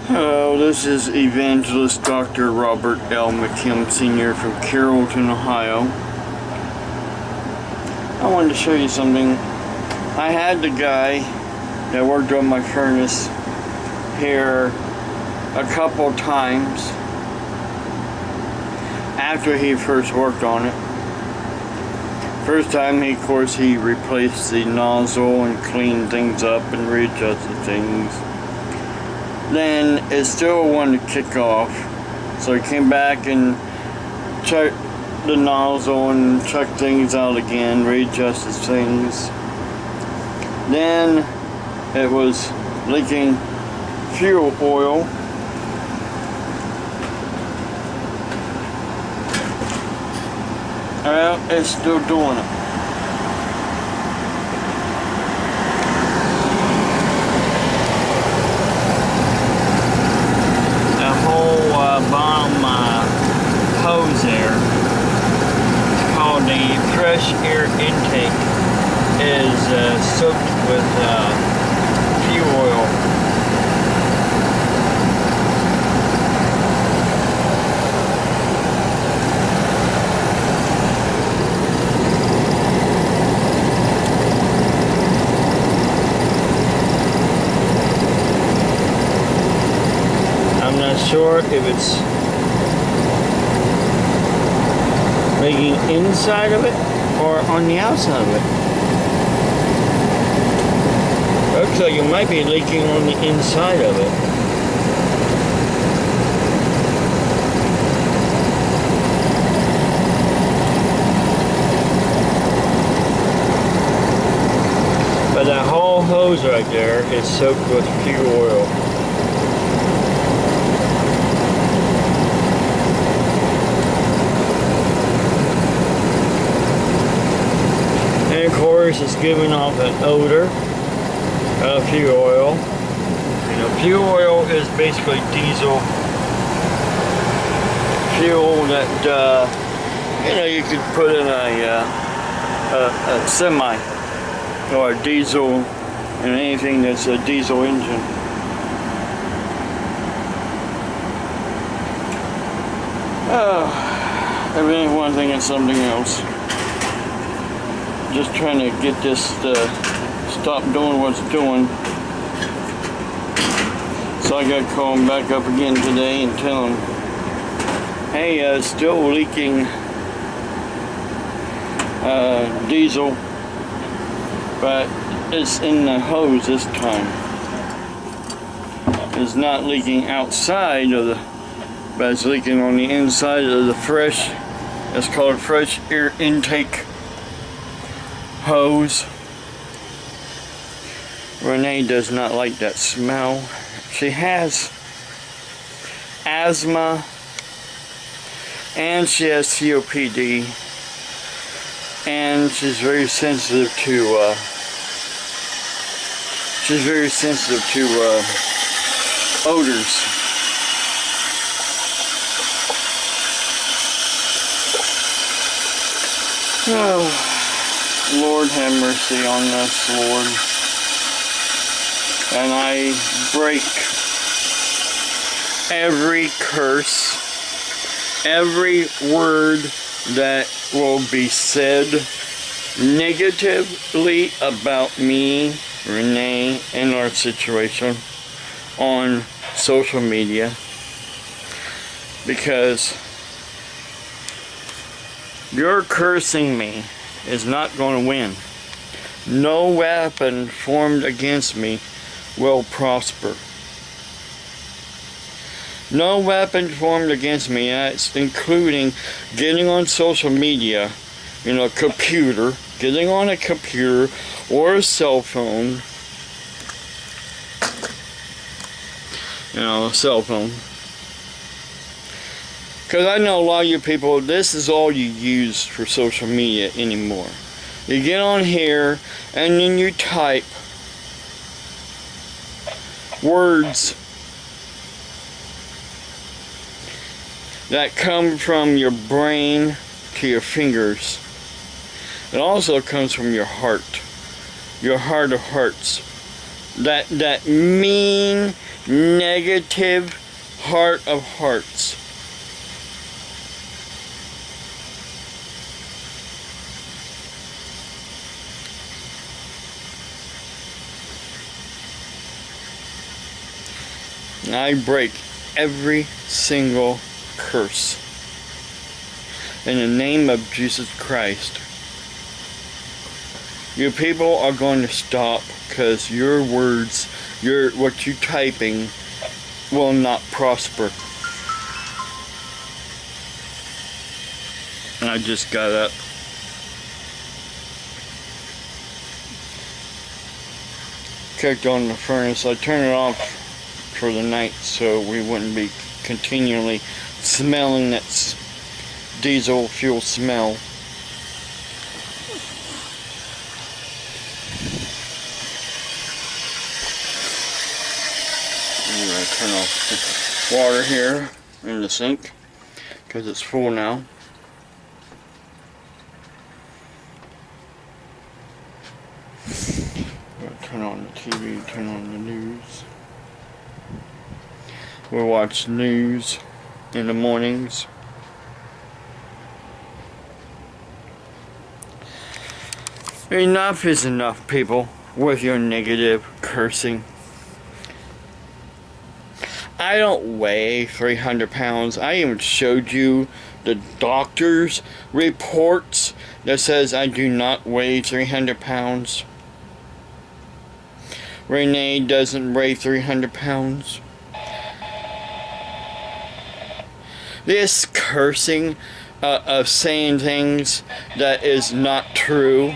Hello, this is Evangelist Dr. Robert L. McKim Sr. from Carrollton, Ohio. I wanted to show you something. I had the guy that worked on my furnace here a couple times after he first worked on it. First time, of course, he replaced the nozzle and cleaned things up and readjusted things. Then it still wanted to kick off, so he came back and checked the nozzle and checked things out again, readjusted things. Then it was leaking fuel oil. Well, it's still doing it. Bottom hose there, it's called the fresh air intake, is soaked with fuel oil. I'm not sure if it's leaking inside of it or on the outside of it. Looks like it might be leaking on the inside of it. But that whole hose right there is soaked with fuel oil. And of course, it's giving off an odor of fuel oil. You know, fuel oil is basically diesel fuel that you know, you could put in a semi or a diesel in anything that's a diesel engine. Everything one thing and something else. Just trying to get this to stop doing what's doing. So I got to call him back up again today and tell him, hey, it's still leaking diesel, but it's in the hose this time. It's not leaking outside of the, but it's leaking on the inside of the fresh, it's called fresh air intake hose. Renee does not like that smell. She has asthma and she has COPD, and she's very sensitive to odors. Oh, Lord have mercy on us, Lord. And I break every curse, every word that will be said negatively about me, Renee, and our situation on social media, because your cursing me is not going to win. No weapon formed against me will prosper. No weapon formed against me, that's including getting on social media, you know, computer, getting on a computer or a cell phone, you know, a cell phone. Because I know a lot of you people, this is all you use for social media anymore. You get on here and then you type words that come from your brain to your fingers. It also comes from your heart of hearts. That mean, negative heart of hearts. I break every single curse in the name of Jesus Christ. You people are going to stop because your words, what you're typing will not prosper. I just got up. Kicked on the furnace. I turned it off for the night so we wouldn't be continually smelling that diesel fuel smell. I'm going to turn off the water here in the sink because it's full now. I'm going to turn on the TV, turn on the news. We watch news in the mornings. Enough is enough, people, with your negative cursing. I don't weigh 300 pounds. I even showed you the doctor's reports that says I do not weigh 300 pounds. Renee doesn't weigh 300 pounds. This cursing of saying things that is not true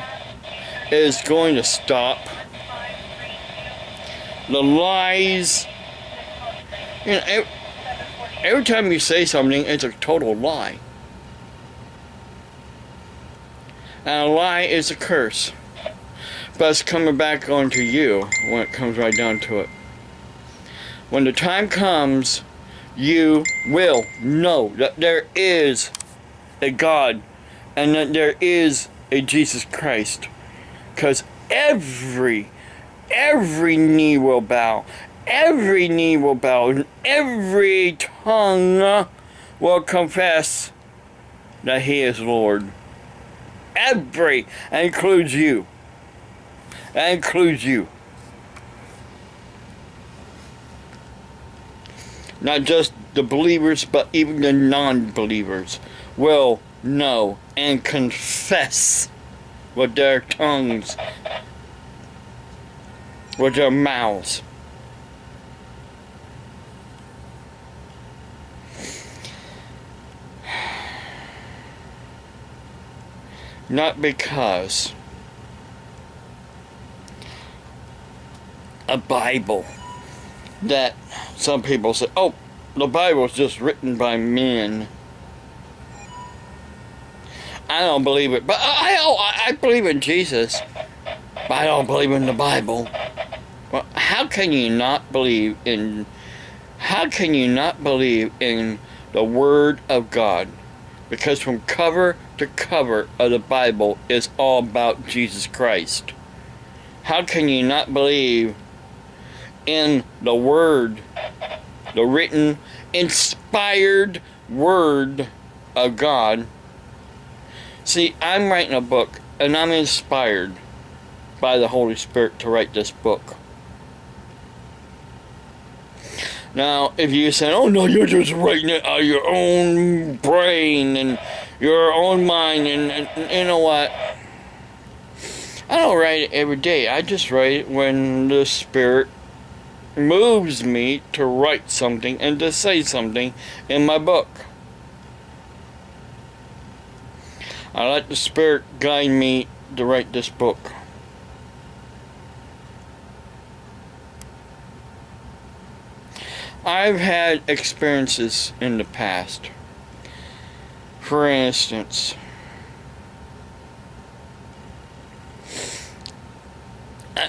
is going to stop. The lies, you know, every time you say something, it's a total lie. And a lie is a curse. But it's coming back onto you when it comes right down to it. When the time comes, you will know that there is a God and that there is a Jesus Christ. Because every knee will bow. Every knee will bow. And every tongue will confess that He is Lord. That includes you. That includes you. Not just the believers, but even the non-believers will know and confess with their tongues, with their mouths. Not because a Bible that some people say, oh, the Bible is just written by men. I don't believe it, but I believe in Jesus, but I don't believe in the Bible. Well, how can you not believe in the Word of God? Because from cover to cover of the Bible is all about Jesus Christ. How can you not believe in the Word, the written, inspired Word of God? See, I'm writing a book, and I'm inspired by the Holy Spirit to write this book. Now, if you say, oh no, you're just writing it out of your own brain and your own mind, and you know what? I don't write it every day. I just write it when the Spirit moves me to write something and to say something in my book. I let the Spirit guide me to write this book. I've had experiences in the past. For instance,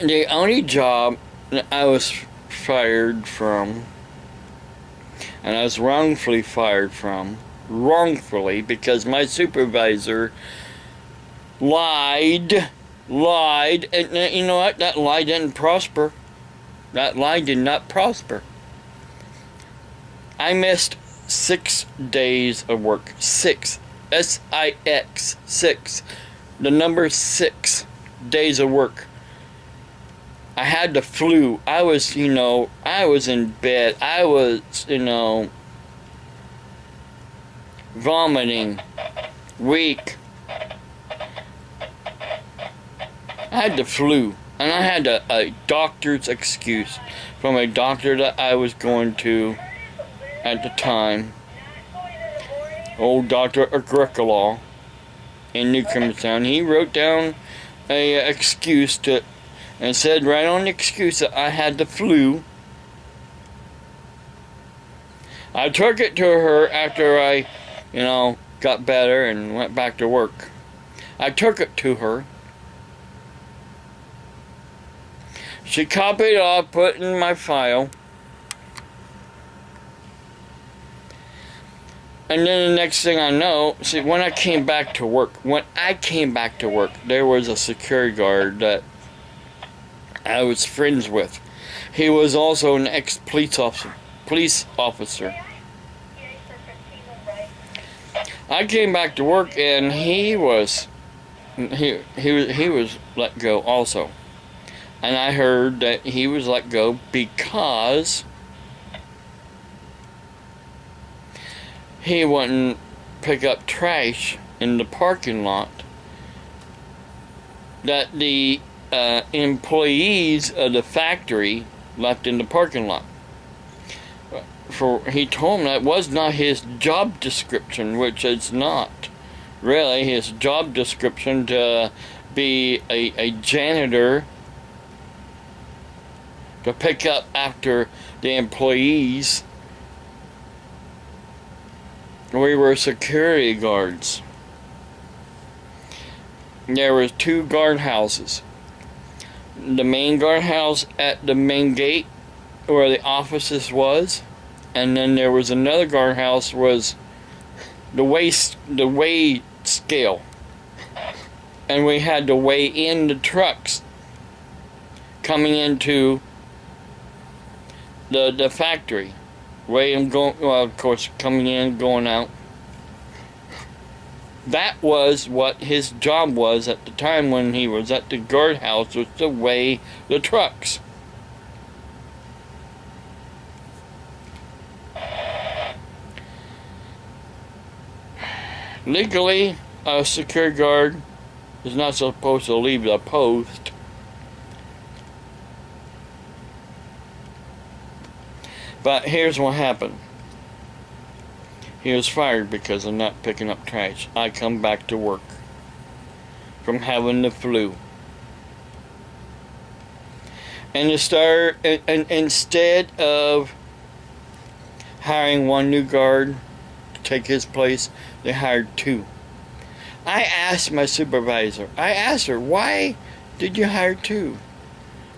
the only job that I was fired from, and I was wrongfully fired from, because my supervisor lied, and you know what? That lie didn't prosper. That lie did not prosper. I missed 6 days of work. 6. S-I-X. 6. The number 6 days of work. I had the flu. I was, I was in bed. I was, vomiting. Weak. I had the flu. And I had a doctor's excuse from a doctor that I was going to at the time. Old Dr. Agricola in Newcomerstown. He wrote down a excuse and said right on the excuse that I had the flu. I took it to her after I, got better and went back to work. I took it to her. She copied it off, put it in my file. And then the next thing I know, see, when I came back to work, there was a security guard that I was friends with. He was also an ex-police officer. I came back to work and he was let go also. And I heard that he was let go because he wouldn't pick up trash in the parking lot that the employees of the factory left in the parking lot. He told me that was not his job description, which it's not really his job description to be a janitor, to pick up after the employees. We were security guards. There was 2 guardhouses. The main guardhouse at the main gate where the offices was, and then there was another guardhouse was the weigh scale. And we had to weigh in the trucks coming into the factory. Weigh them of course, coming in, going out. That was what his job was at the time when he was at the guardhouse, was to weigh the trucks. Legally, a security guard is not supposed to leave the post. But here's what happened. He was fired because of not picking up trash. I come back to work from having the flu. And instead of hiring 1 new guard to take his place, they hired 2. I asked my supervisor, why did you hire 2?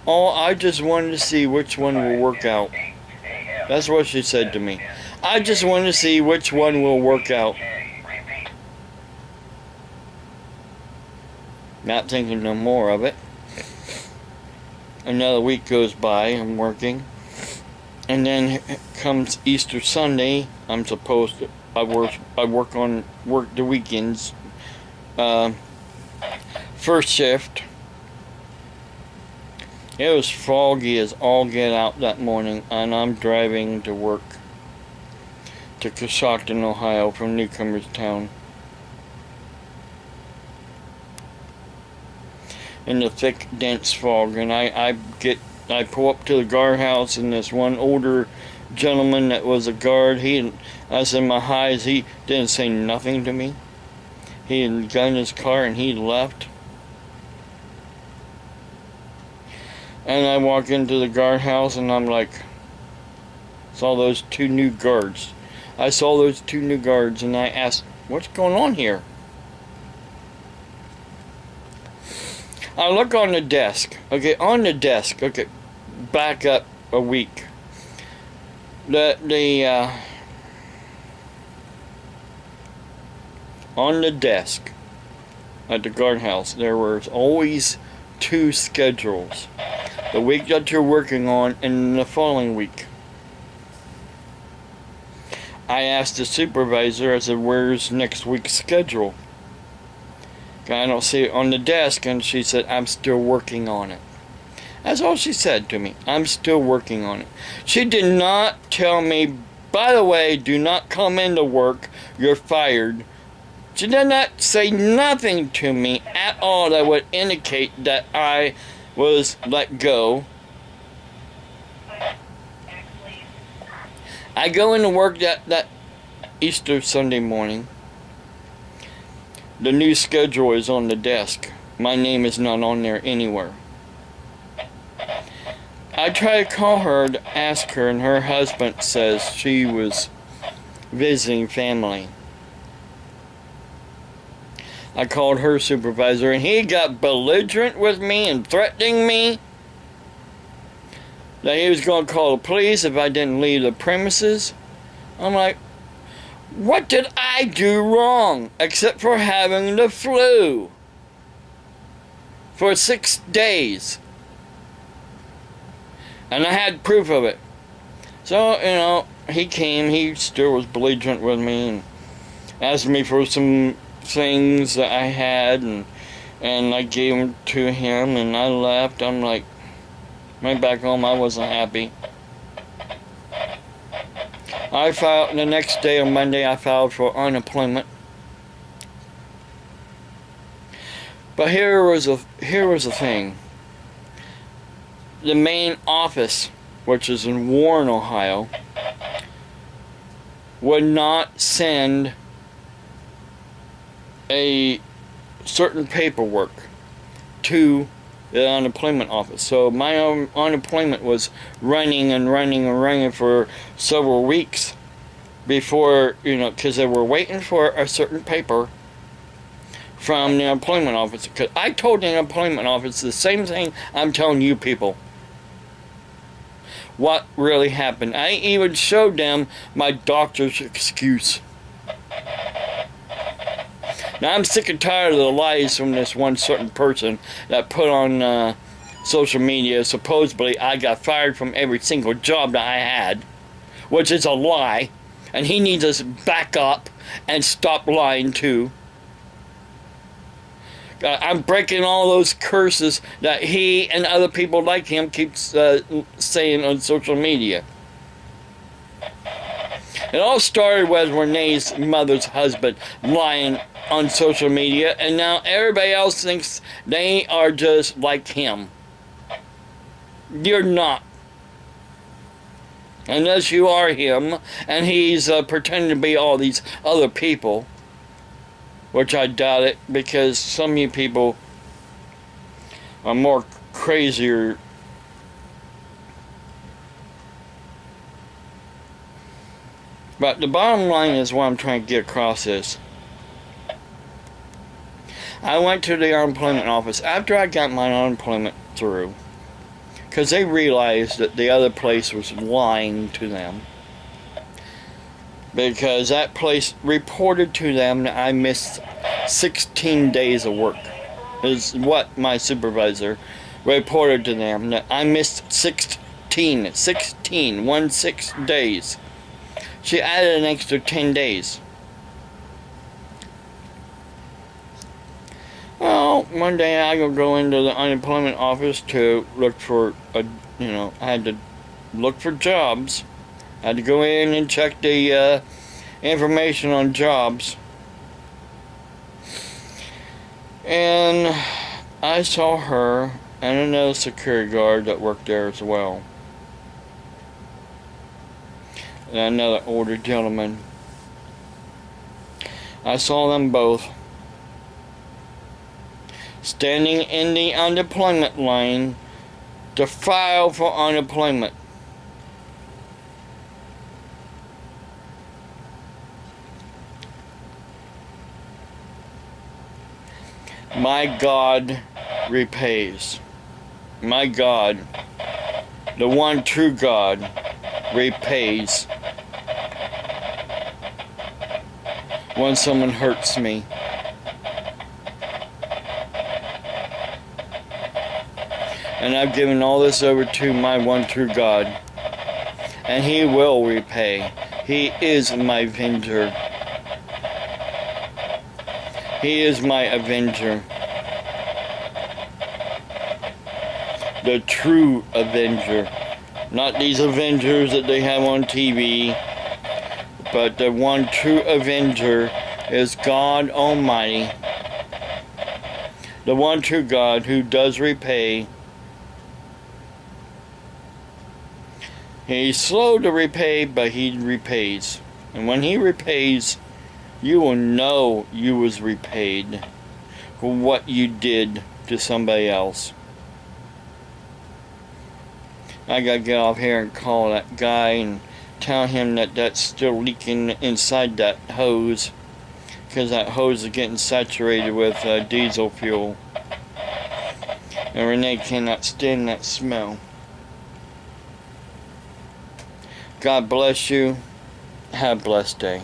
Oh, I just wanted to see which one will work out. That's what she said to me. I just want to see which one will work out. Not thinking no more of it. Another week goes by, I'm working. And then comes Easter Sunday, I work the weekends. First shift. It was foggy as all get out that morning, and I'm driving to work to Coshocton, Ohio from Newcomerstown. In the thick, dense fog, and I pull up to the guardhouse, and this one older gentleman that was a guard, I said my highs, he didn't say nothing to me. He had got in his car and he left. And I walk into the guardhouse and I'm like, saw those 2 new guards. I saw those 2 new guards and I asked, what's going on here? I look on the desk. Okay, back up a week. On the desk at the guardhouse, there was always 2 schedules. The week that you're working on and the following week. I asked the supervisor, I said, where's next week's schedule? I don't see it on the desk, and she said, I'm still working on it. That's all she said to me. I'm still working on it. She did not tell me, by the way, do not come into work, you're fired. She did not say nothing to me at all that would indicate that I was let go. I go into work that Easter Sunday morning. The new schedule is on the desk. My name is not on there anywhere. I try to call her to ask her, and her husband says she was visiting family. I called her supervisor, and he got belligerent with me and threatening me that he was going to call the police if I didn't leave the premises. I'm like, what did I do wrong except for having the flu for 6 days? And I had proof of it. So, you know, he came, he still was belligerent with me and asked me for some things that I had, and I gave them to him, and I left. I'm like, went back home, I wasn't happy. I filed, the next day on Monday, I filed for unemployment. But here was a thing. The main office, which is in Warren, Ohio, would not send a certain paperwork to the unemployment office. So my unemployment was running for several weeks before, you know, because they were waiting for a certain paper from the employment office. Because I told the employment office the same thing I'm telling you people. What really happened. I even showed them my doctor's excuse. Now I'm sick and tired of the lies from this one certain person that put on social media supposedly I got fired from every single job that I had, which is a lie, and he needs to back up and stop lying too. I'm breaking all those curses that he and other people like him keeps saying on social media. It all started with Renee's mother's husband lying on social media, and now everybody else thinks they are just like him. You're not. Unless you are him, and he's pretending to be all these other people. Which I doubt it, because some of you people are more crazier. But the bottom line is what I'm trying to get across is, I went to the unemployment office after I got my unemployment through, because they realized that the other place was lying to them. Because that place reported to them that I missed 16 days of work. Is what my supervisor reported to them, that I missed 16 days. She added an extra 10 days. Well, one day I go into the unemployment office to look for I had to look for jobs. I had to go in and check the information on jobs. And I saw her and another security guard that worked there as well. And another older gentleman. I saw them both standing in the unemployment line to file for unemployment. My God repays. My God, the one true God, repays when someone hurts me. And I've given all this over to my one true God, and He will repay. He is my avenger. He is my avenger. The true avenger. Not these avengers that they have on TV, but the one true avenger is God Almighty. The one true God who does repay. He's slow to repay, but he repays. And when he repays, you will know you was repaid for what you did to somebody else. I gotta get off here and call that guy and tell him that that's still leaking inside that hose, because that hose is getting saturated with diesel fuel, and Renee cannot stand that smell. God bless you. Have a blessed day.